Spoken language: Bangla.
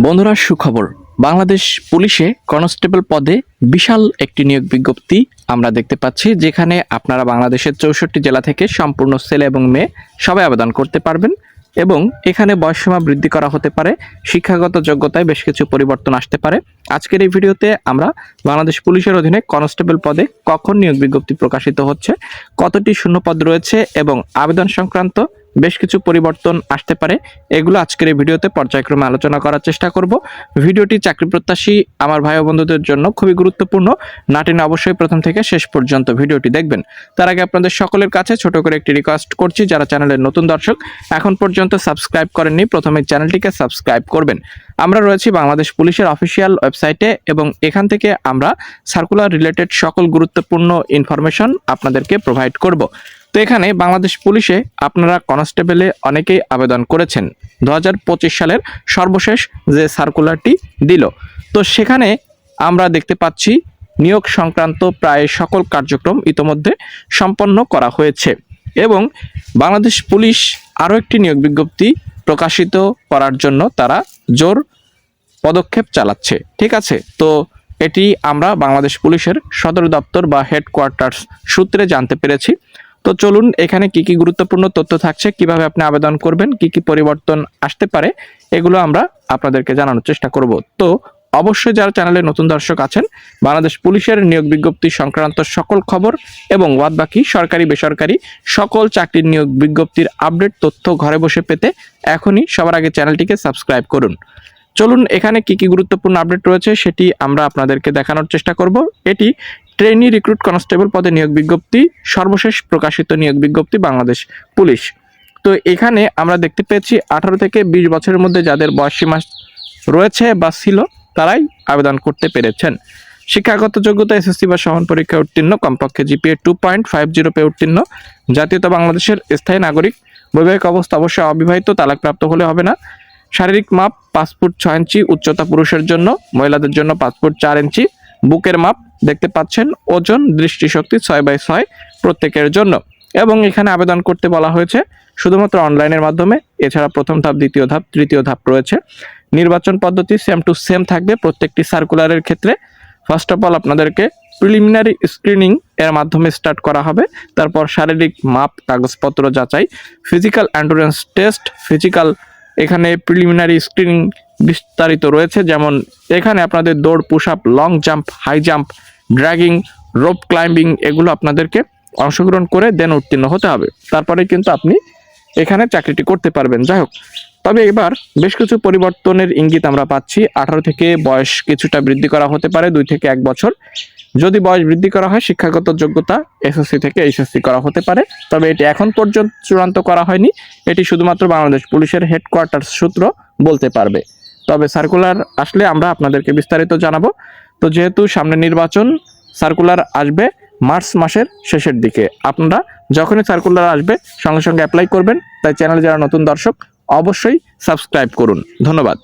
বন্ধুরা, সুখবর। বাংলাদেশ পুলিশে কনস্টেবল পদে বিশাল একটি নিয়োগ বিজ্ঞপ্তি আমরা দেখতে পাচ্ছি, যেখানে আপনারা বাংলাদেশের 64 জেলা থেকে সম্পূর্ণ ছেলে এবং মেয়ে সবাই আবেদন করতে পারবেন এবং এখানে বয়সসীমা বৃদ্ধি করা হতে পারে। শিক্ষাগত যোগ্যতায় বেশ কিছু পরিবর্তন আসতে পারে। আজকের এই ভিডিওতে আমরা বাংলাদেশ পুলিশের অধীনে কনস্টেবল পদে কখন নিয়োগ বিজ্ঞপ্তি প্রকাশিত হচ্ছে, কতটি শূন্যপদ রয়েছে এবং আবেদন সংক্রান্ত বেশ কিছু পরিবর্তন আসতে পারে, এগুলো আজকের এই ভিডিওতে পর্যায়ক্রমে আলোচনা করার চেষ্টা করব। ভিডিওটি চাকরি প্রত্যাশী আমার ভাই ও বন্ধুদের জন্য খুবই গুরুত্বপূর্ণ। না টেনে অবশ্যই প্রথম থেকে শেষ পর্যন্ত ভিডিওটি দেখবেন। তার আগে আপনাদের সকলের কাছে ছোট করে একটি রিকোয়েস্ট করছি, যারা চ্যানেলের নতুন দর্শক এখন পর্যন্ত সাবস্ক্রাইব করেননি, প্রথমে চ্যানেলটিকে সাবস্ক্রাইব করবেন। আমরা রয়েছি বাংলাদেশ পুলিশের অফিসিয়াল ওয়েবসাইটে এবং এখান থেকে আমরা সার্কুলার রিলেটেড সকল গুরুত্বপূর্ণ ইনফরমেশন আপনাদেরকে প্রোভাইড করব। তো এখানে বাংলাদেশ পুলিশে আপনারা কনস্টেবলে অনেকেই আবেদন করেছেন। 2025 সালের সর্বশেষ যে সার্কুলারটি দিল, তো সেখানে আমরা দেখতে পাচ্ছি নিয়োগ সংক্রান্ত প্রায় সকল কার্যক্রম ইতোমধ্যে সম্পন্ন করা হয়েছে এবং বাংলাদেশ পুলিশ আরও একটি নিয়োগ বিজ্ঞপ্তি প্রকাশিত করার জন্য তারা জোর পদক্ষেপ চালাচ্ছে। ঠিক আছে, তো এটি আমরা বাংলাদেশ পুলিশের সদর দপ্তর বা হেডকোয়ার্টার্স সূত্রে জানতে পেরেছি। তো চলুন, এখানে কি কি গুরুত্বপূর্ণ তথ্য থাকছে, কিভাবে আপনি আবেদন করবেন, কি কি পরিবর্তন আসতে পারে, এগুলো আমরা আপনাদেরকে জানানোর চেষ্টা করব। তো অবশ্যই যারা চ্যানেলে নতুন দর্শক আছেন, বাংলাদেশ পুলিশের নিয়োগ বিজ্ঞপ্তি সংক্রান্ত সকল খবর এবং বাদবাকি সরকারি বেসরকারি সকল চাকরির নিয়োগ বিজ্ঞপ্তির আপডেট তথ্য ঘরে বসে পেতে এখনই সবার আগে চ্যানেলটিকে সাবস্ক্রাইব করুন। চলুন, এখানে কি কি গুরুত্বপূর্ণ আপডেট রয়েছে সেটি আমরা আপনাদেরকে দেখানোর চেষ্টা করব। এটি ট্রেনি রিক্রুট কনস্টেবল পদে নিয়োগ বিজ্ঞপ্তি, সর্বশেষ প্রকাশিত নিয়োগ বিজ্ঞপ্তি বাংলাদেশ পুলিশ। তো এখানে আমরা দেখতে পেয়েছি 18 থেকে 20 বছরের মধ্যে যাদের বয়সসীমা রয়েছে বা ছিল তারাই আবেদন করতে পেরেছেন। শিক্ষাগত যোগ্যতা এসএসসি বা সমান পরীক্ষায় উত্তীর্ণ, কমপক্ষে জিপিএ 2.50 পেয়ে উত্তীর্ণ, জাতীয়তা বাংলাদেশের স্থায়ী নাগরিক, বৈবাহিক অবস্থা অবশ্যই অবিবাহিত, তালাকপ্রাপ্ত হলে হবে না। শারীরিক মাপ 5 ফুট 6 ইঞ্চি, উচ্চতা পুরুষের জন্য, মহিলাদের জন্য 5 ফুট 4 ইঞ্চি। বুকের মাপ দেখতে পাচ্ছেন, ওজন, দৃষ্টিশক্তি 6/6 প্রত্যেকের জন্য। এবং এখানে আবেদন করতে বলা হয়েছে শুধুমাত্র অনলাইনের মাধ্যমে। এছাড়া প্রথম ধাপ, দ্বিতীয় ধাপ, তৃতীয় ধাপ রয়েছে। নির্বাচন পদ্ধতি সেম টু সেম থাকবে প্রত্যেকটি সার্কুলারের ক্ষেত্রে। ফার্স্ট অফ অল আপনাদেরকে প্রিলিমিনারি স্ক্রিনিং এর মাধ্যমে স্টার্ট করা হবে, তারপর শারীরিক মাপ, কাগজপত্র যাচাই, ফিজিক্যাল এন্ডুরেন্স টেস্ট, ফিজিক্যাল এখানে প্রিলিমিনারি স্ক্রিনিং বিস্তারিত রয়েছে, যেমন এখানে আপনাদের দৌড়, push up, long jump, high jump, dragging, rope climbing, এগুলো আপনাদেরকে অংশগ্রহণ করে দেন উত্তীর্ণ হতে হবে। তারপরে কিন্তু আপনি এখানে চাকরিটি করতে পারবেন। যাই হোক, তবে এবার বেশ কিছু পরিবর্তনের ইঙ্গিত আমরা পাচ্ছি। 18 থেকে বয়স কিছুটা বৃদ্ধি করা হতে পারে, 2 থেকে 1 বছর। যদি বয়স বৃদ্ধি করা হয়, শিক্ষাগত যোগ্যতা এসএসসি থেকে এইচএসসি করা হতে পারে, তবে এটি এখন পর্যন্ত চূড়ান্ত করা হয়নি। এটি শুধুমাত্র বাংলাদেশ পুলিশের হেডকোয়ার্টার সূত্র বলতে পারবে। তবে সার্কুলার আসলে আমরা আপনাদেরকে বিস্তারিত জানাবো। তো যেহেতু সামনে নির্বাচন, সার্কুলার আসবে মার্চ মাসের শেষের দিকে। আপনারা যখনই সার্কুলার আসবে সঙ্গে সঙ্গে অ্যাপ্লাই করবেন। তাই চ্যানেলে যারা নতুন দর্শক অবশ্যই সাবস্ক্রাইব করুন। ধন্যবাদ।